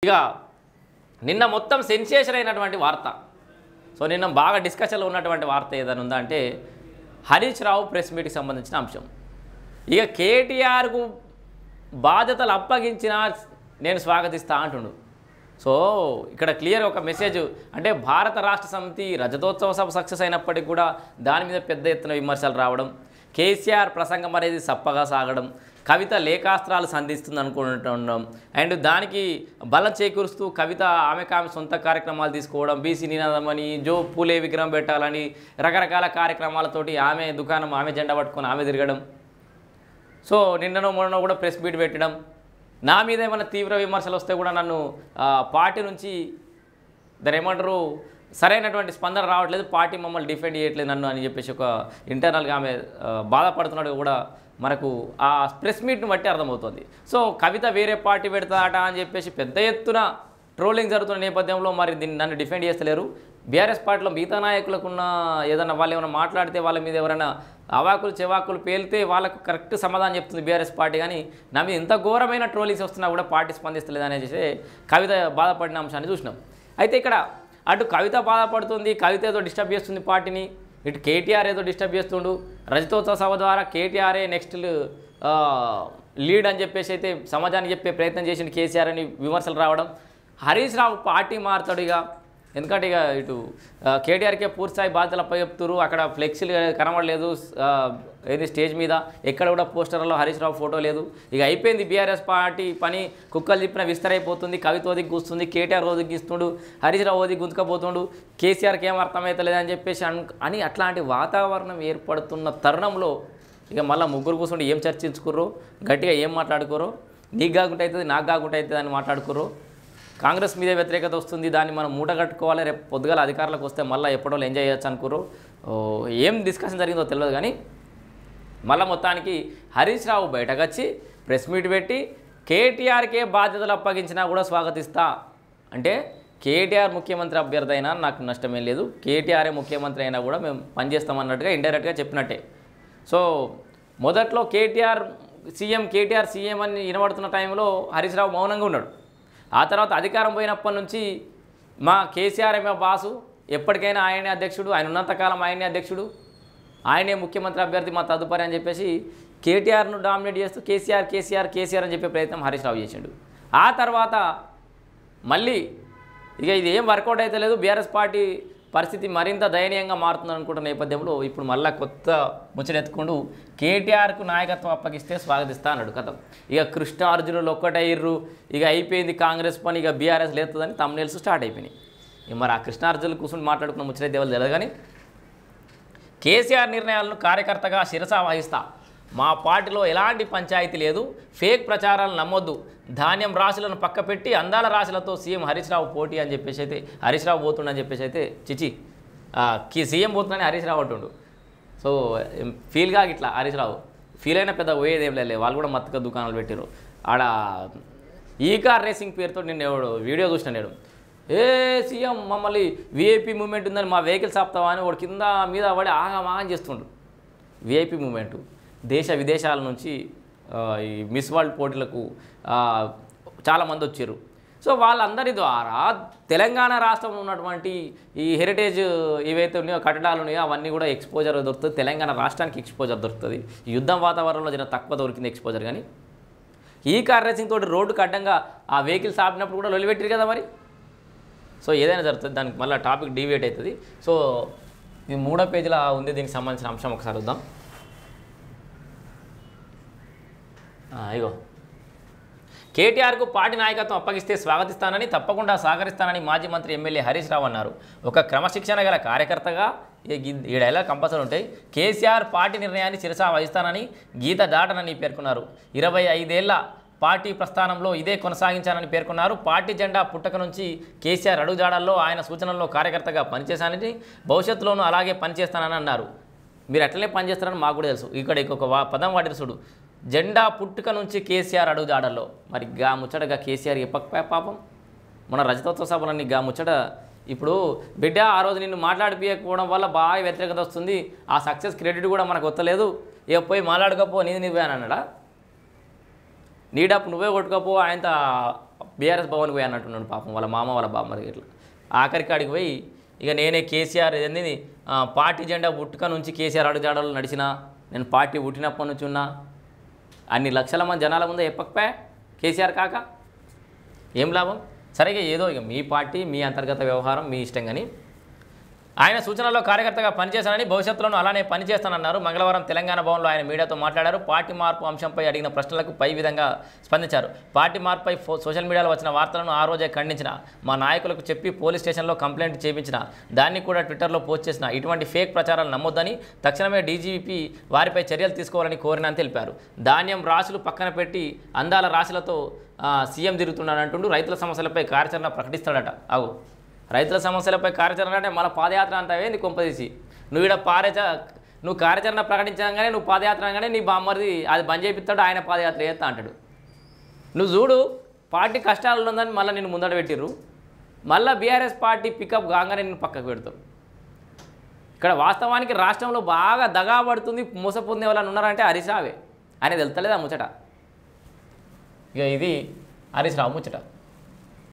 ఇక నిన్న మొత్తం సెన్సేషన్ అయినటువంటి వార్త. సో నిన్న బాగా డిస్కషన్లో ఉన్నటువంటి వార్త ఏదైనా ఉందా అంటే హరీష్ రావు ప్రెస్ మీట్కి సంబంధించిన అంశం. ఇక కేటీఆర్కు బాధ్యతలు అప్పగించిన నేను స్వాగతిస్తా అంటుండు. సో ఇక్కడ క్లియర్ ఒక మెసేజ్ అంటే భారత రాష్ట్ర సమితి రజతోత్సవ సభ సక్సెస్ అయినప్పటికీ కూడా దాని మీద పెద్ద ఎత్తున విమర్శలు రావడం, కేసీఆర్ ప్రసంగం అనేది సప్పగా సాగడం, కవిత లేఖాస్త్రాలు సంధిస్తుంది అనుకుంటుండడం, అండ్ దానికి బలం చేకూరుస్తూ కవిత ఆమె సొంత కార్యక్రమాలు తీసుకోవడం, బీసీ నినాదమని, జో పూలే విగ్రహం పెట్టాలని రకరకాల కార్యక్రమాలతోటి ఆమె దుకాణం ఆమె జెండా పట్టుకొని ఆమె తిరగడం. సో నిన్ననో మొన్ననో కూడా ప్రెస్ మీట్ పెట్టడం, నా మీద ఏమైనా తీవ్ర విమర్శలు వస్తే కూడా నన్ను పార్టీ నుంచి దాని ఏమంటారు సరైనటువంటి స్పందన రావట్లేదు, పార్టీ మమ్మల్ని డిఫెండ్ చేయట్లేదు నన్ను అని చెప్పేసి ఒక ఇంటర్నల్గా ఆమె బాధపడుతున్నాడు కూడా మనకు ఆ ప్రెస్ మీట్ని బట్టి అర్థమవుతుంది. సో కవిత వేరే పార్టీ పెడతాట అని చెప్పేసి పెద్ద ఎత్తున ట్రోలింగ్ జరుగుతున్న నేపథ్యంలో మరి దీన్ని నన్ను డిఫెండ్ చేస్తలేరు. బీఆర్ఎస్ పార్టీలో మిగతా నాయకులకున్న ఏదైనా వాళ్ళు ఏమైనా మాట్లాడితే వాళ్ళ మీద ఎవరైనా అవాకులు చెవాకులు పేలితే వాళ్ళకు కరెక్ట్ సమాధానం చెప్తుంది బీఆర్ఎస్ పార్టీ, కానీ నా మీద ఇంత ఘోరమైన ట్రోలింగ్స్ వస్తున్నా కూడా పార్టీ స్పందిస్తలేదు అనేసి కవిత బాధపడిన అంశాన్ని చూసినాం. అయితే ఇక్కడ అటు కవిత బాధపడుతుంది, కవిత ఏదో డిస్టర్బ్ చేస్తుంది పార్టీని, ఇటు కేటీఆర్ ఏదో డిస్టర్బ్ చేస్తుండు, రజతోత్సవ సభ ద్వారా కేటీఆర్ఏ నెక్స్ట్ లీడ్ అని చెప్పేసి అయితే సమాజానికి చెప్పే ప్రయత్నం చేసిండు కేసీఆర్ అని విమర్శలు రావడం, హరీష్ రావు పార్టీ మారుతాడు ఇక, ఎందుకంటే ఇక ఇటు కేటీఆర్కే పూర్తిస్థాయి బాధ్యతలు అప్పచెప్తున్నారు, అక్కడ ఫ్లెక్సీలు కనబడలేదు, ఏది స్టేజ్ మీద ఎక్కడ కూడా పోస్టర్లో హరీష్ రావు ఫోటో లేదు, ఇక అయిపోయింది బీఆర్ఎస్ పార్టీ పని, కుక్కలు తిప్పిన విస్తరైపోతుంది, కవిత ఓదికి కూస్తుంది, కేటీఆర్ ఓదికి ఇస్తుండు, హరీష్ రావు ఓదికి గుంతుకపోతుండు, కేసీఆర్కి ఏం అర్థమవుతలేదు అని చెప్పేసి అని అట్లాంటి వాతావరణం ఏర్పడుతున్న తరుణంలో ఇక మళ్ళీ ముగ్గురు కూర్చుండి ఏం చర్చించుకుర్రో, గట్టిగా ఏం మాట్లాడుకోరో, నీకు కాకుండా అవుతుంది నాకు కాకుండా అవుతుంది అని మాట్లాడుకోరో, కాంగ్రెస్ మీద వ్యతిరేకత వస్తుంది దాన్ని మనం మూట కట్టుకోవాలి, రేపు పొద్దుగాల అధికారులకు వస్తే మళ్ళీ ఎప్పుడో ఎంజాయ్ చేయొచ్చు అనుకోరు, ఏం డిస్కషన్ జరిగిందో తెలియదు. కానీ మళ్ళీ మొత్తానికి హరీష్ రావు బయటకు వచ్చి ప్రెస్ మీట్ పెట్టి కేటీఆర్కే బాధ్యతలు అప్పగించినా కూడా స్వాగతిస్తా అంటే, కేటీఆర్ ముఖ్యమంత్రి అభ్యర్థి అయినా నాకు నష్టమేం లేదు, కేటీఆర్ఏ ముఖ్యమంత్రి అయినా కూడా మేము పనిచేస్తామన్నట్టుగా ఇండైరెక్ట్గా చెప్పినట్టే. సో మొదట్లో కేటీఆర్ సీఎం అని వినబడుతున్న టైంలో హరీష్ రావు మౌనంగా ఉన్నాడు. ఆ తర్వాత అధికారం పోయినప్పటి నుంచి మా కేసీఆర్ ఏమో బాసు, ఎప్పటికైనా ఆయనే అధ్యక్షుడు, ఆయన ఉన్నంతకాలం ఆయనే అధ్యక్షుడు, ఆయనే ముఖ్యమంత్రి అభ్యర్థి మా తదుపరి అని చెప్పేసి కేటీఆర్ను డామినేట్ చేస్తూ కేసీఆర్ అని చెప్పే ప్రయత్నం హరీష్ రావు చేసిండు. ఆ తర్వాత మళ్ళీ ఇక ఇది ఏం వర్కౌట్ అయితే లేదు, బీఆర్ఎస్ పార్టీ పరిస్థితి మరింత దయనీయంగా మారుతుంది అనుకుంటున్న నేపథ్యంలో ఇప్పుడు మళ్ళీ కొత్త ముచ్చటెత్తుకుంటూ కేటీఆర్కు నాయకత్వం అప్పగిస్తే స్వాగతిస్తా అన్నాడు. కథం ఇక కృష్ణార్జునులు ఒక్కటయ్యిర్రు, ఇక అయిపోయింది కాంగ్రెస్ పని, ఇక బీఆర్ఎస్ లేస్తుందని తమ్నేల్స్ స్టార్ట్ అయిపోయినాయి. ఇక మరి ఆ కృష్ణార్జునులు కూర్చొని మాట్లాడుకున్న ముచ్చట దేవులు తెలియదు. కానీ కేసీఆర్ నిర్ణయాలను కార్యకర్తగా శిరసా వహిస్తా, మా పార్టీలో ఎలాంటి పంచాయతీ లేదు, ఫేక్ ప్రచారాలు నమ్మొద్దు, ధాన్యం రాశులను పక్కపెట్టి అందాల రాశులతో సీఎం హరీష్ రావు పోటీ అని చెప్పేసి అయితే హరీష్ రావు పోతుండని చెప్పేసి అయితే సీఎం పోతుందని హరీష్ రావు అంటుండు. సో ఫీల్గా ఇట్లా హరీష్ రావు ఫీల్ అయినా పెద్ద పోయేదేం లేదు, వాళ్ళు కూడా మత్తుగా దుకాణాలు పెట్టారు. ఆడ ఈ కార్ రేసింగ్ పేరుతో నేను ఎవడు వీడియో చూసిన, నేను సీఎం మమ్మల్ని విఐపి మూమెంట్ ఉందని మా వెహికల్స్ ఆపుతావా అని వాడు కింద మీద పడి ఆగమాగం చేస్తుండు. విఐపి మూమెంటు దేశ విదేశాల నుంచి ఈ మిస్ వరల్డ్ పోటీలకు చాలామంది వచ్చారు. సో వాళ్ళందరి ద్వారా తెలంగాణ రాష్ట్రంలో ఉన్నటువంటి ఈ హెరిటేజ్ ఏవైతే ఉన్నాయో కట్టడాలు ఉన్నాయో అవన్నీ కూడా ఎక్స్పోజర్ దొరుకుతుంది, తెలంగాణ రాష్ట్రానికి ఎక్స్పోజర్ దొరుకుతుంది. యుద్ధం వాతావరణంలో జర తక్కువ దొరికింది ఎక్స్పోజర్. కానీ ఈ కార్ రేసింగ్ తోటి రోడ్డుకు అడ్డంగా ఆ వెహికల్స్ ఆపినప్పుడు కూడా లొలిపెట్టారు కదా మరి. సో ఏదైనా జరుగుతుంది, దానికి మళ్ళీ టాపిక్ డివేట్ అవుతుంది. సో ఇది 3వ పేజీలో ఉంది దీనికి సంబంధించిన అంశం, ఒకసారి చూద్దాం. ఇగో కేటీఆర్కు పార్టీ నాయకత్వం అప్పగిస్తే స్వాగతిస్తానని, తప్పకుండా సహకరిస్తానని మాజీ మంత్రి ఎమ్మెల్యే హరీష్ రావు అన్నారు. ఒక క్రమశిక్షణ గల కార్యకర్తగా ఈ డైలాగ్ కంపల్సరీ ఉంటాయి. కేసీఆర్ పార్టీ నిర్ణయాన్ని శిరసా వహిస్తానని, గీత దాటనని పేర్కొన్నారు. 25 ఏళ్ల పార్టీ ప్రస్థానంలో ఇదే కొనసాగించానని పేర్కొన్నారు. పార్టీ జెండా పుట్టక నుంచి కేసీఆర్ అడుగుజాడల్లో ఆయన సూచనల్లో కార్యకర్తగా పనిచేశానని, భవిష్యత్తులోనూ అలాగే పనిచేస్తానని అన్నారు. మీరు అట్లనే పనిచేస్తారని మాకు కూడా తెలుసు. ఇక్కడ ఇంకొక పదం వాడి చూడు, జెండా పుట్టుక నుంచి కేసీఆర్ అడుగుజాడల్లో. మరి గా ముచ్చటగా కేసీఆర్ చెప్పక పాపం మన రజతోత్సవ సభలన్నీ గా ముచ్చట. ఇప్పుడు బిడ్డ ఆ రోజు నిన్ను మాట్లాడిపోయకపోవడం వల్ల బాగా వ్యతిరేకత వస్తుంది, ఆ సక్సెస్ క్రెడిట్ కూడా మనకు వస్తలేదు, ఇక పోయి మాట్లాడకపో నీది నువ్వే అని అన్నాడా? నీ డప్పు నువ్వే కొట్టుకపో, ఆయన బీఆర్ఎస్ భవన్కి పోయి అన్నట్టున్నాడు పాపం వాళ్ళ మామ వాళ్ళ బామ్మది ఇట్లా ఆఖరికి అడిగి పోయి ఇక నేనే కేసీఆర్ ఏంది పార్టీ జెండా పుట్టుక నుంచి కేసీఆర్ అడుగుజాడలు నడిచిన నేను పార్టీ పుట్టినప్పటి నుంచి ఉన్నా అన్ని లక్షల మంది జనాల ముందే చెప్పకపోయా కేసీఆర్ కాక ఏం లాభం సరిగా ఏదో ఇక మీ పార్టీ మీ అంతర్గత వ్యవహారం మీ ఇష్టం కానీ ఆయన సూచనలో కార్యకర్తగా పనిచేశానని భవిష్యత్తులోనూ అలానే పనిచేస్తానన్నారు. మంగళవారం తెలంగాణ భవన్లో ఆయన మీడియాతో మాట్లాడారు. పార్టీ మార్పు అంశంపై అడిగిన ప్రశ్నలకు పై విధంగా స్పందించారు. పార్టీ మార్పుపై సోషల్ మీడియాలో వచ్చిన వార్తలను ఆ రోజే ఖండించిన, మా నాయకులకు చెప్పి పోలీస్ స్టేషన్లో కంప్లైంట్ చేయించిన, దాన్ని కూడా ట్విట్టర్లో పోస్ట్ చేసిన, ఇటువంటి ఫేక్ ప్రచారాలు నమ్మొద్దని తక్షణమే డీజీపీ వారిపై చర్యలు తీసుకోవాలని కోరినని తెలిపారు. ధాన్యం రాశులు పక్కన పెట్టి అందాల రాశులతో సీఎం తిరుగుతున్నాడంటుండు. రైతుల సమస్యలపై కార్యాచరణ ప్రకటిస్తాడట. అవు రైతుల సమస్యలపై కార్యాచరణ అంటే మళ్ళీ పాదయాత్ర అంటావేంది కొంపదీసి నువ్వు ఇక్కడ నువ్వు కార్యాచరణ ప్రకటించగానే నువ్వు పాదయాత్ర అనగానే నీ బామ్మరిది అది బంద్ చేపిస్తాడు, ఆయన పాదయాత్ర చేస్తా అంటాడు. నువ్వు చూడు పార్టీ కష్టాలు ఉందని మళ్ళీ నిన్ను ముందట పెట్టిర్రు, మళ్ళీ బీఆర్ఎస్ పార్టీ పికప్ కాగానే నిన్ను పక్కకు పెడతావు. ఇక్కడ వాస్తవానికి రాష్ట్రంలో బాగా దగా పడుతుంది మోసపోతుంది ఎవరైనా ఉన్నారంటే హరీష్ రావే అనేది వెళ్తలేదా ముచ్చట. ఇక ఇది హరీష్ రావు ముచ్చట.